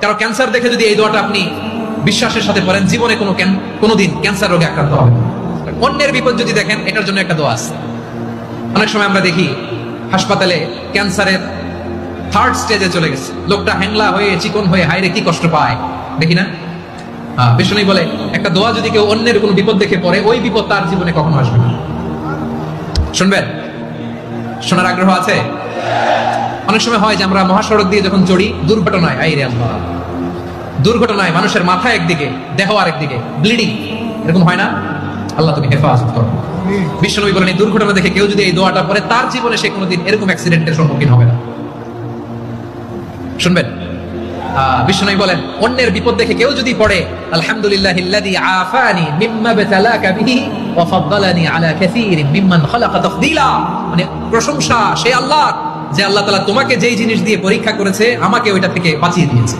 কারো ক্যান্সার দেখে যদি এই দোয়াটা আপনি বিশ্বাসের সাথে পড়েন, জীবনে কোনোদিন ক্যান্সার রোগে আক্রান্ত হবে না। অন্যের বিপদ যদি দেখেন, এটার জন্য একটা দোয়া আছে। অনেক সময় আমরা দেখি হাসপাতালে ক্যান্সারের থার্ড স্টেজে চলে গেছে, লোকটা হ্যাংলা হয়ে চিকন হয়ে হায়রে কি কষ্ট পায়, দেখি না? বিষ্ণু বলে একটা দোয়া যদি কেউ অন্যের কোনো বিপদ দেখে পড়ে, ওই বিপদ তার জীবনে কখনো আসবে না। শুনবেন? শোনার আগ্রহ আছে? অনেক সময় হয় যে আমরা মহাসড়ক দিয়ে যখন চড়ি, দুর্ঘটনায়, আইরে আল্লাহ, দুর্ঘটনায় মানুষের মাথা একদিকে, দেহ আরেকদিকে, ব্লিডিং, এরকম হয় না? আল্লাহ তুমি হেফাজত করো। বিশ্বনবী বলেন এই দুর্ঘটনা দেখে কেউ যদি এই দোয়াটা পড়ে, তার জীবনে সে কোনোদিন এরকম অ্যাক্সিডেন্টের সম্মুখীন হবে না। শুনবেন? বিশ্বনবী বলেন অন্যের বিপদ দেখে কেউ যদি পড়ে, আলহামদুলিল্লাহিল্লাযী আফানি মিম্মা বাতালাকা বিহি ওয়া ফাদ্দালানি আলা কাসীরিন মিম্মান খালাকা তাফদীলা, মানে প্রশংসা সে আল্লাহর, যে আল্লাহ তাআলা তোমাকে যেই জিনিস দিয়ে পরীক্ষা করেছে, আমাকে ওইটা থেকে বাঁচিয়ে দিয়েছে।